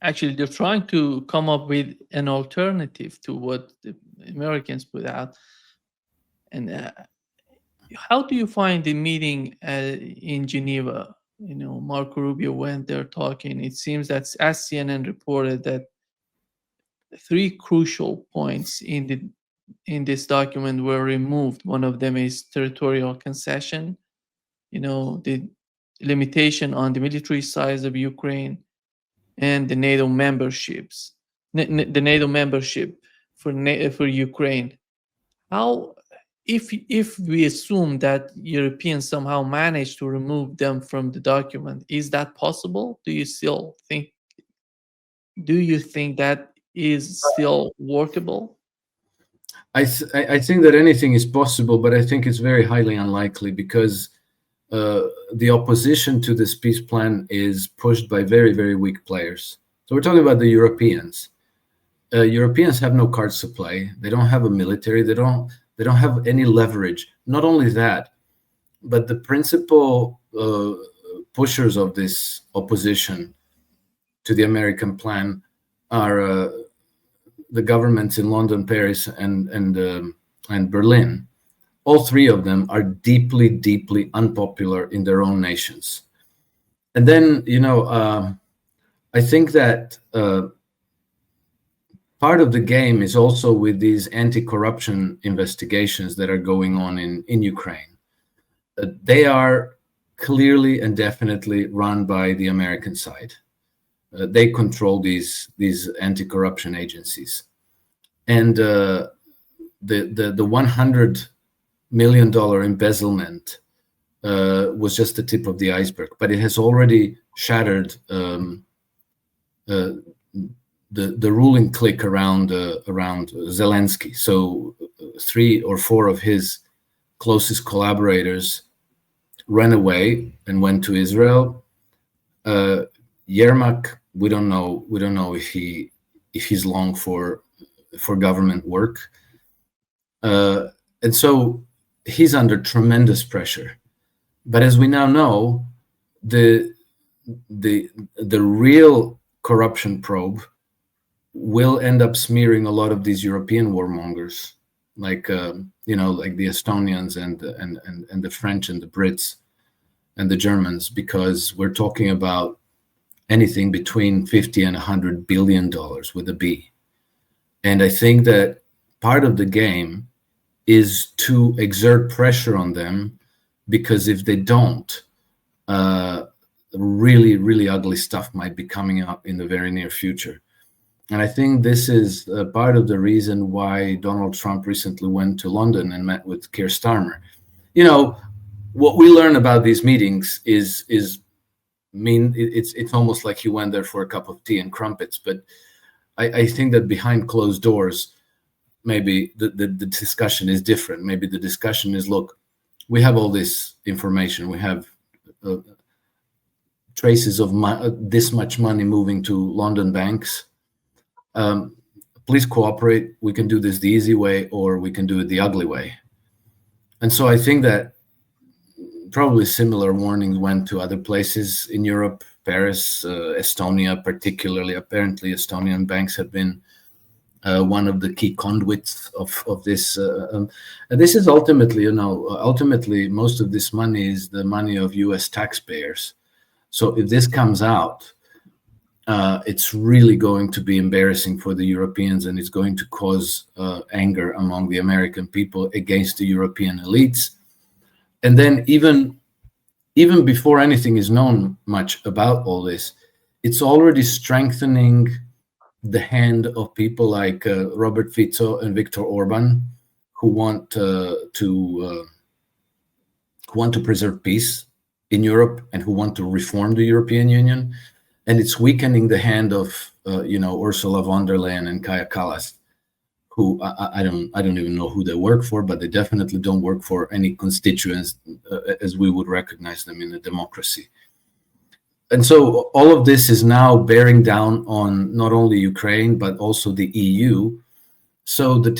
Actually, they're trying to come up with an alternative to what the Americans put out. And how do you find the meeting in Geneva? Marco Rubio went there talking. It seems that, as CNN reported, that three crucial points in this document were removed. One of them is territorial concession. The limitation on the military size of Ukraine, and the NATO memberships, the NATO membership for Ukraine. How, if we assume that Europeans somehow managed to remove them from the document, is that possible? Do you think that is still workable? I think that anything is possible, but I think it's very highly unlikely because the opposition to this peace plan is pushed by very, very weak players. So we're talking about the Europeans. Europeans have no cards to play. They don't have a military. They don't have any leverage. Not only that, but the principal pushers of this opposition to the American plan are the governments in London, Paris, and Berlin. All three of them are deeply, deeply unpopular in their own nations. And then, I think that part of the game is also with these anti-corruption investigations that are going on in Ukraine. They are clearly and definitely run by the American side. They control these anti-corruption agencies, and the $100 million embezzlement was just the tip of the iceberg, but it has already shattered the ruling clique around Zelensky. So 3 or 4 of his closest collaborators ran away and went to Israel. Yermak, we don't know if he's long for government work, and so he's under tremendous pressure. But as we now know, the real corruption probe will end up smearing a lot of these European warmongers, like the Estonians and the French and the Brits and the Germans, because we're talking about anything between 50 and 100 billion dollars with a B. And I think that part of the game is to exert pressure on them, because if they don't, really, really ugly stuff might be coming up in the very near future. And I think this is part of the reason why Donald Trump recently went to London and met with Keir Starmer. What we learn about these meetings is it's almost like he went there for a cup of tea and crumpets. But I think that behind closed doors, maybe the discussion is different. Maybe the discussion is, look, we have all this information. We have traces of this much money moving to London banks. Please cooperate. We can do this the easy way, or we can do it the ugly way. And so I think that probably similar warnings went to other places in Europe, Paris, Estonia particularly. Apparently, Estonian banks have been one of the key conduits of this. And this is ultimately, most of this money is the money of U.S. taxpayers. So if this comes out, it's really going to be embarrassing for the Europeans, and it's going to cause anger among the American people against the European elites. And then even before anything is known much about all this, it's already strengthening the hand of people like Robert Fico and Viktor Orban, who want to preserve peace in Europe and who want to reform the European Union. And it's weakening the hand of Ursula von der Leyen and Kaja Kallas, who I don't even know who they work for, but they definitely don't work for any constituents as we would recognize them in a democracy. And so all of this is now bearing down on not only Ukraine, but also the EU. So the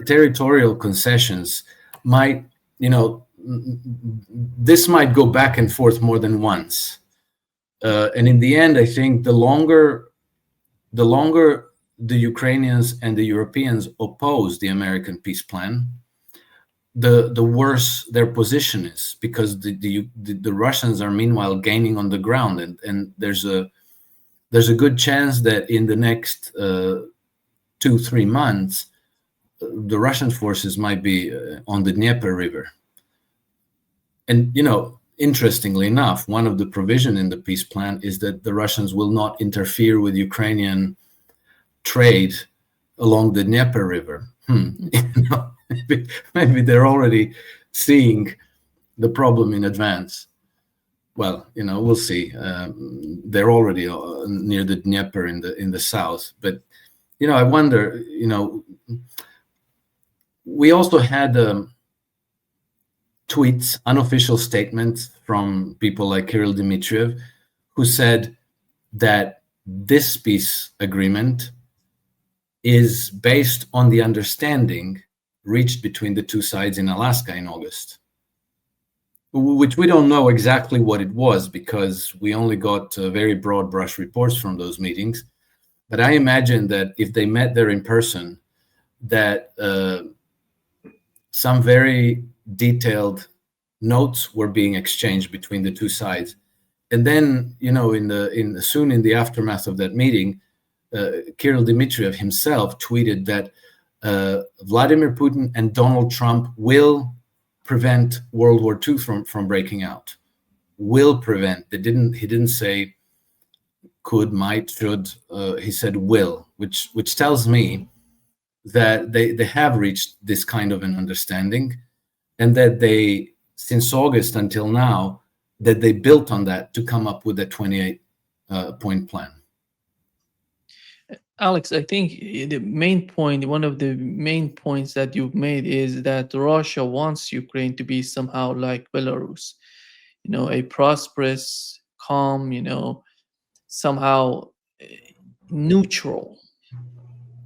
territorial concessions might, this might go back and forth more than once. And in the end, I think the longer the longer the Ukrainians and the Europeans oppose the American peace plan, the worse their position is, because the Russians are meanwhile gaining on the ground, and there's a good chance that in the next 2-3 months the Russian forces might be on the Dnieper River. And interestingly enough, one of the provision in the peace plan is that the Russians will not interfere with Ukrainian trade along the Dnieper River. Maybe they're already seeing the problem in advance. Well, we'll see. They're already near the Dnieper in the south, but I wonder. We also had tweets, unofficial statements from people like Kirill Dmitriev, who said that this peace agreement is based on the understanding reached between the two sides in Alaska in August, which we don't know exactly what it was, because we only got very broad brush reports from those meetings. But I imagine that if they met there in person, that some very detailed notes were being exchanged between the two sides. And then, soon in the aftermath of that meeting, Kirill Dmitriev himself tweeted that Vladimir Putin and Donald Trump will prevent World War II from breaking out. Will prevent. He didn't say could, might, should. He said will, which tells me that they have reached this kind of an understanding, and that they, since August until now, that they built on that to come up with a 28-point plan. Alex, I think one of the main points that you've made is that Russia wants Ukraine to be somehow like Belarus, a prosperous, calm, somehow neutral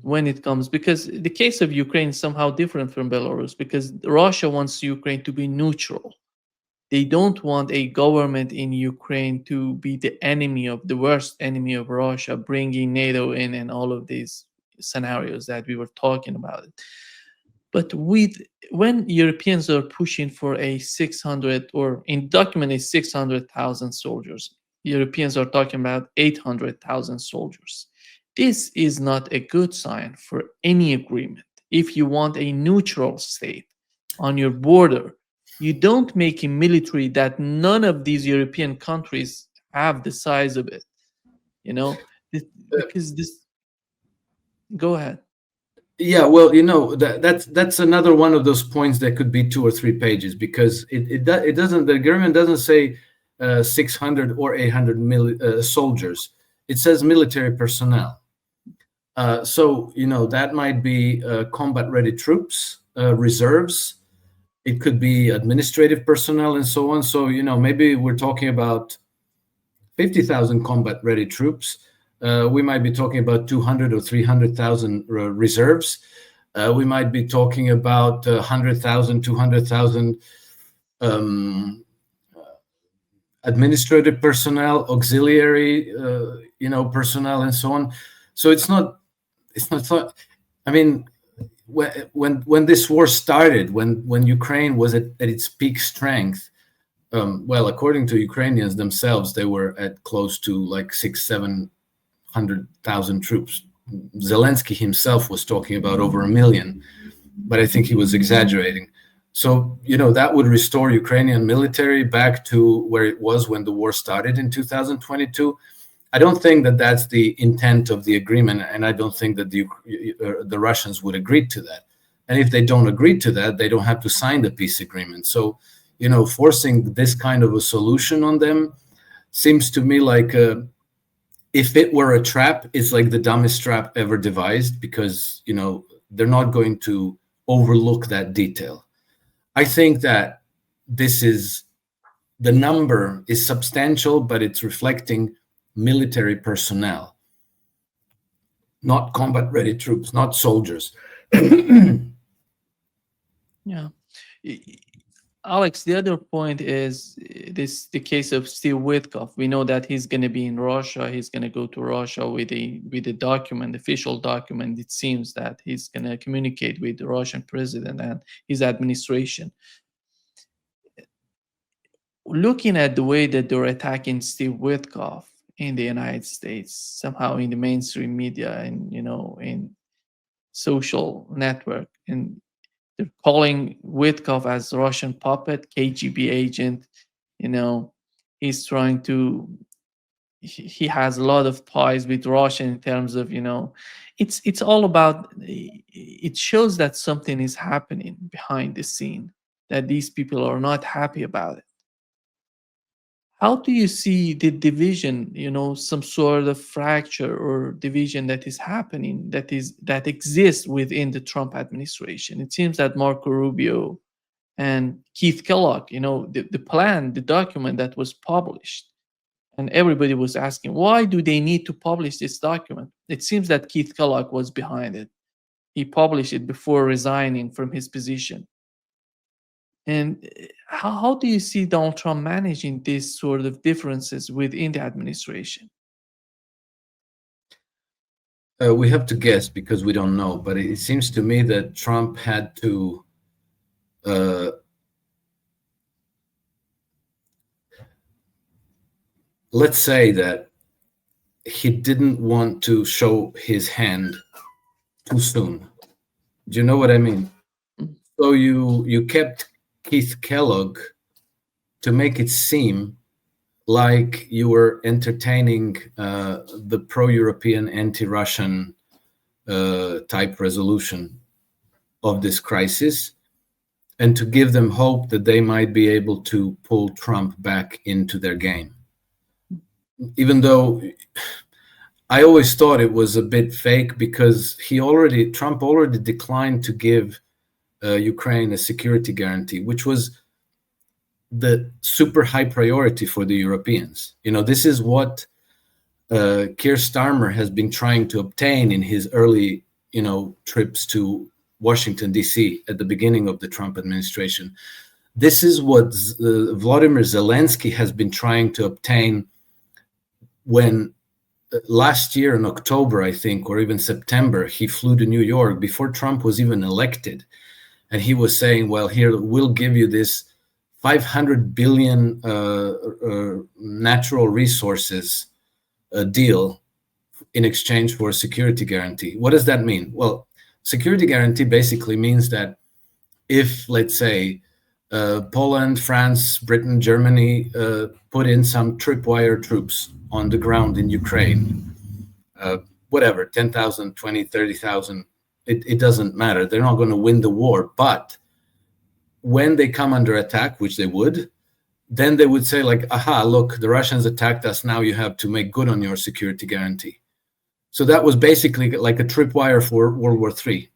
when it comes, because the case of Ukraine is somehow different from Belarus, because Russia wants Ukraine to be neutral. They don't want a government in Ukraine to be the worst enemy of Russia, bringing NATO in and all of these scenarios that we were talking about. But when Europeans are pushing for a 600, or in document is 600,000 soldiers, Europeans are talking about 800,000 soldiers. This is not a good sign for any agreement. If you want a neutral state on your border, you don't make a military that none of these European countries have the size of it. Because this. Go ahead. Yeah, well, that's another one of those points that could be 2 or 3 pages, because it doesn't. The agreement doesn't say 600 or 800 soldiers. It says military personnel. So that might be combat-ready troops, reserves. It could be administrative personnel and so on. So maybe we're talking about 50,000 combat-ready troops. We might be talking about 200 or 300,000 reserves. We might be talking about 100,000, 200,000 administrative personnel, auxiliary, personnel, and so on. So it's not. I mean, when this war started, when Ukraine was at its peak strength, well, according to Ukrainians themselves, they were at close to like 600,000-700,000 troops. Zelensky himself was talking about over 1 million, but I think he was exaggerating. So, that would restore Ukrainian military back to where it was when the war started in 2022. I don't think that that's the intent of the agreement, and I don't think that the Russians would agree to that. And if they don't agree to that, they don't have to sign the peace agreement. So, forcing this kind of a solution on them seems to me like if it were a trap, it's like the dumbest trap ever devised, because, they're not going to overlook that detail. I think that the number is substantial, but it's reflecting military personnel, not combat-ready troops, not soldiers. Yeah. Alex, the other point is this the case of Steve Witkoff. We know that he's going to be in Russia. He's going to go to Russia with a document, official document. It seems that he's going to communicate with the Russian president and his administration. Looking at the way that they're attacking Steve Witkoff in the United States, somehow in the mainstream media and in social network, and they're calling Witkoff as Russian puppet, KGB agent. You know, he's trying to. He has a lot of ties with Russia in terms of it's all about. It shows that something is happening behind the scene, that these people are not happy about it. How do you see the division, some sort of fracture or division that is happening, that exists within the Trump administration? It seems that Marco Rubio and Keith Kellogg, the plan, the document that was published, and everybody was asking, why do they need to publish this document? It seems that Keith Kellogg was behind it. He published it before resigning from his position. And how do you see Donald Trump managing these sort of differences within the administration? We have to guess because we don't know, but it seems to me that Trump had to let's say that he didn't want to show his hand too soon. Do you know what I mean? So you kept Keith Kellogg to make it seem like you were entertaining the pro-European, anti-Russian type resolution of this crisis, and to give them hope that they might be able to pull Trump back into their game. Even though I always thought it was a bit fake, because Trump already declined to give Ukraine a security guarantee, which was the super high priority for the Europeans. This is what Keir Starmer has been trying to obtain in his early, trips to Washington, D.C. at the beginning of the Trump administration. This is what Vladimir Zelensky has been trying to obtain when last year in October, I think, or even September, he flew to New York before Trump was even elected. And he was saying, well, here, we'll give you this 500 billion natural resources deal in exchange for a security guarantee. What does that mean? Well, security guarantee basically means that if, let's say, Poland, France, Britain, Germany put in some tripwire troops on the ground in Ukraine, whatever, 10,000, 20, 30,000, it doesn't matter. They're not going to win the war. But when they come under attack, which they would, then they would say, like, aha, look, the Russians attacked us. Now you have to make good on your security guarantee. So that was basically like a tripwire for World War III.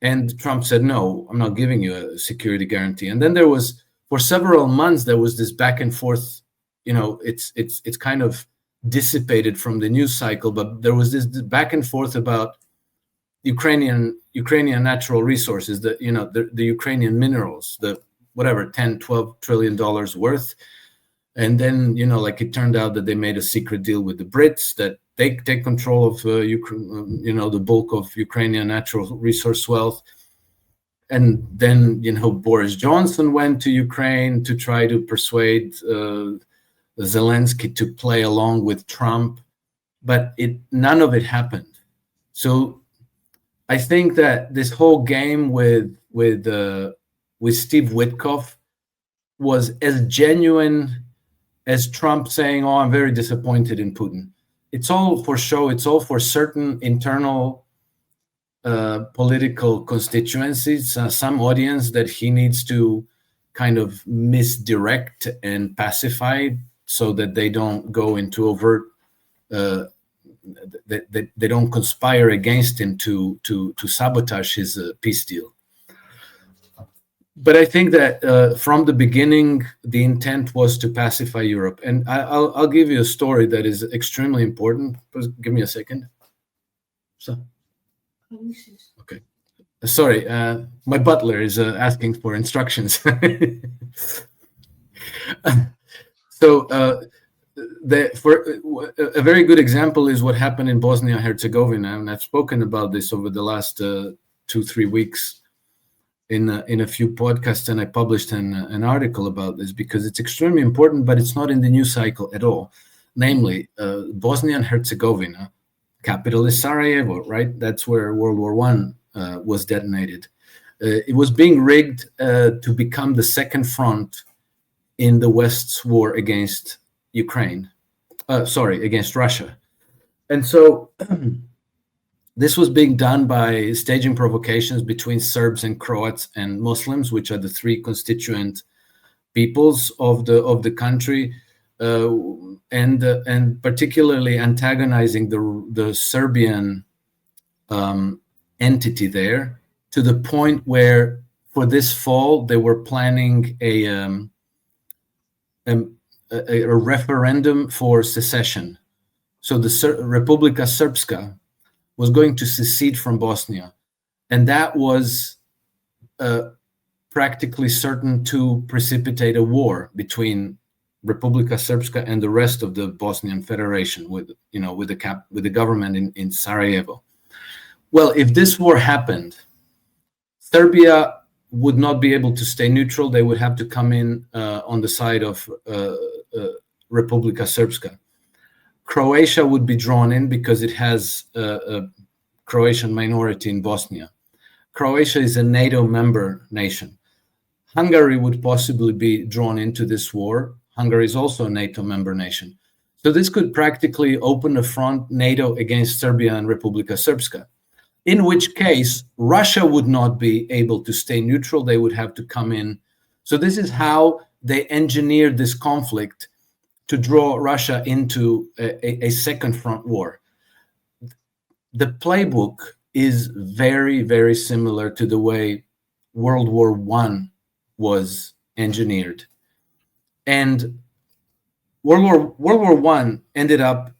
And Trump said, no, I'm not giving you a security guarantee. And then there was, for several months, there was this back and forth. It's kind of dissipated from the news cycle, but there was this back and forth about Ukrainian natural resources, the Ukrainian minerals, the whatever, 10, 12 trillion dollars worth. And then, it turned out that they made a secret deal with the Brits that they take control of the bulk of Ukrainian natural resource wealth. And then, Boris Johnson went to Ukraine to try to persuade Zelensky to play along with Trump, but none of it happened. So I think that this whole game with Steve Witkoff was as genuine as Trump saying, "Oh, I'm very disappointed in Putin." It's all for show. It's all for certain internal political constituencies, some audience that he needs to kind of misdirect and pacify so that they don't go into overt, they don't conspire against him to sabotage his peace deal. But I think that from the beginning, the intent was to pacify Europe. And I'll give you a story that is extremely important. Give me a second. So, okay. Sorry, my butler is asking for instructions. So a very good example is what happened in Bosnia Herzegovina, and I've spoken about this over the last 2-3 weeks in a few podcasts, and I published an article about this because it's extremely important, but it's not in the news cycle at all. Namely, Bosnia and Herzegovina, capital is Sarajevo, right? That's where World War I was detonated. It was being rigged to become the second front in the West's war against against Russia. And so this was being done by staging provocations between Serbs and Croats and Muslims, which are the three constituent peoples of the country, and particularly antagonizing the Serbian entity there, to the point where for this fall they were planning a referendum for secession. So the Republika Srpska was going to secede from Bosnia, and that was practically certain to precipitate a war between Republika Srpska and the rest of the Bosnian Federation, with the government in Sarajevo. Well, if this war happened, Serbia would not be able to stay neutral. They would have to come in on the side of Republika Srpska. Croatia would be drawn in because it has a Croatian minority in Bosnia. Croatia is a NATO member nation. Hungary would possibly be drawn into this war. Hungary is also a NATO member nation. So this could practically open a front, NATO against Serbia and Republika Srpska, in which case Russia would not be able to stay neutral. They would have to come in. So this is how they engineered this conflict to draw Russia into a second front war. The playbook is very, very similar to the way World War I was engineered. And World War I ended up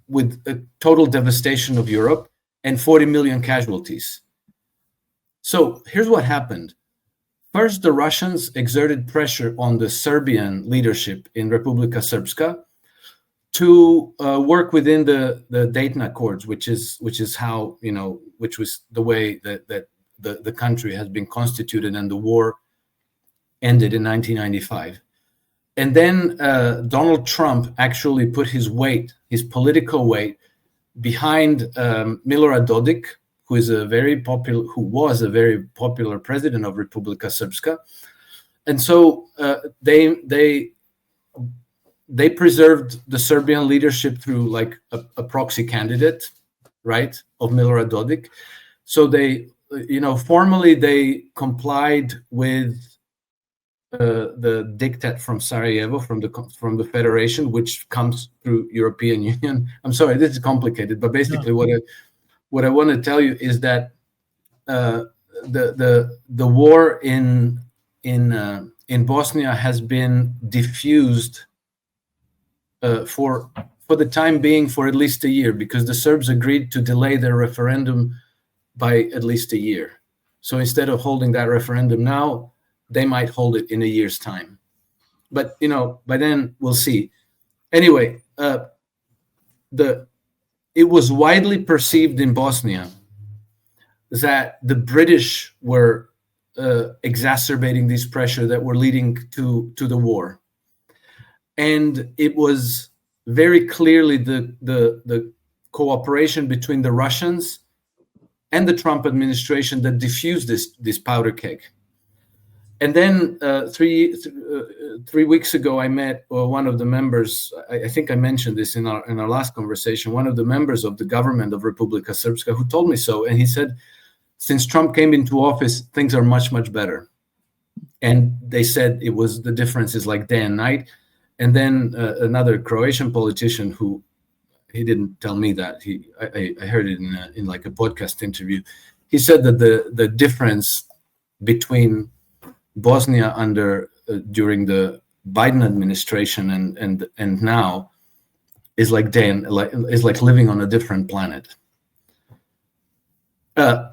with a total devastation of Europe and 40 million casualties. So here's what happened. First, the Russians exerted pressure on the Serbian leadership in Republika Srpska to work within the Dayton Accords, which is how, which was the way that the country has been constituted, and the war ended in 1995. And then Donald Trump actually put his political weight behind Milorad Dodik, who was a very popular president of Republika Srpska. And so they preserved the Serbian leadership through like a proxy candidate, right, of Milorad Dodik. So they, formally they complied with the diktat from Sarajevo, from the federation, which comes through European Union. I'm sorry, this is complicated, but basically what I want to tell you is that the war in Bosnia has been diffused for the time being for at least a year, because the Serbs agreed to delay their referendum by at least a year. So instead of holding that referendum now, they might hold it in a year's time. But, by then we'll see. Anyway, it was widely perceived in Bosnia that the British were exacerbating this pressure that were leading to the war. And it was very clearly the cooperation between the Russians and the Trump administration that diffused this powder keg. And then 3 weeks ago, I met one of the members. I think I mentioned this in our last conversation. One of the members of the government of Republika Srpska, who told me so, and he said, since Trump came into office, things are much, much better. And they said the difference is like day and night. And then another Croatian politician, who he didn't tell me that, I heard it in like a podcast interview. He said that the difference between Bosnia during the Biden administration and now is like living on a different planet.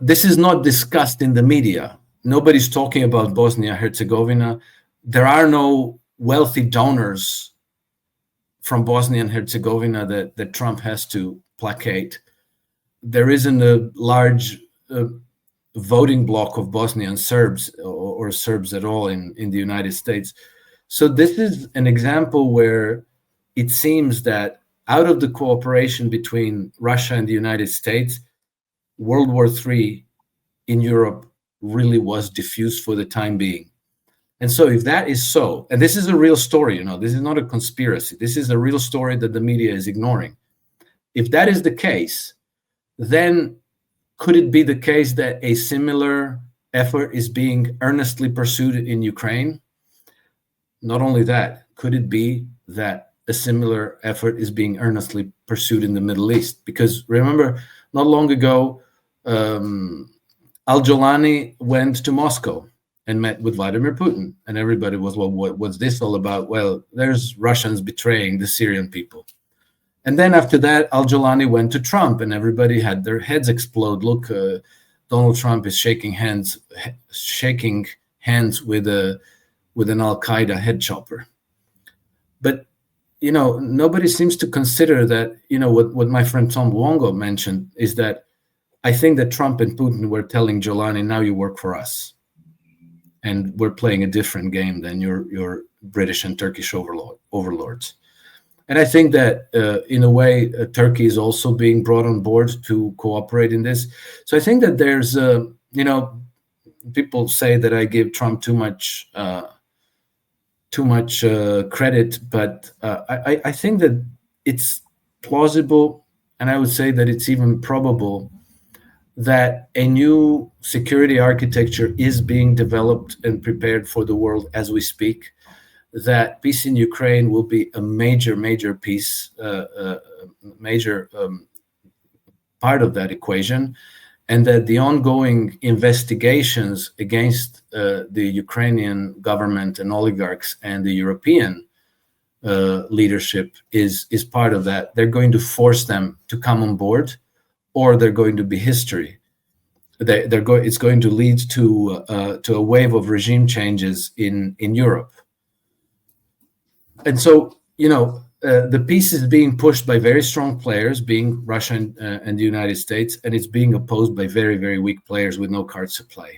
This is not discussed in the media. Nobody's talking about Bosnia-Herzegovina. There are no wealthy donors from Bosnia and Herzegovina that Trump has to placate. There isn't a large voting bloc of Bosnian Serbs or Serbs at all in the United States. So this is an example where it seems that out of the cooperation between Russia and the United States, World War III in Europe really was diffused for the time being. And so if that is so, and this is a real story, this is not a conspiracy. This is a real story that the media is ignoring. If that is the case, then could it be the case that a similar effort is being earnestly pursued in Ukraine? Not only that, could it be that a similar effort is being earnestly pursued in the Middle East? Because remember, not long ago, Al-Jolani went to Moscow and met with Vladimir Putin. And everybody was, well, what's this all about? Well, there's Russians betraying the Syrian people. And then after that, Al-Jolani went to Trump and everybody had their heads explode. Look, Donald Trump is shaking hands with an Al-Qaeda head chopper. But, nobody seems to consider that, what my friend Tom Wongo mentioned is that I think that Trump and Putin were telling Jolani, now you work for us. And we're playing a different game than your British and Turkish overlords. And I think that in a way, Turkey is also being brought on board to cooperate in this. So I think that there's, people say that I give Trump too much credit, but I think that it's plausible, and I would say that it's even probable that a new security architecture is being developed and prepared for the world as we speak, that peace in Ukraine will be a major piece, major part of that equation, and that the ongoing investigations against the Ukrainian government and oligarchs and the European leadership is part of that. They're going to force them to come on board, or they're going to be history. It's going to lead to a wave of regime changes in Europe. And so, the peace is being pushed by very strong players, being Russia and the United States, and it's being opposed by very, very weak players with no cards to play.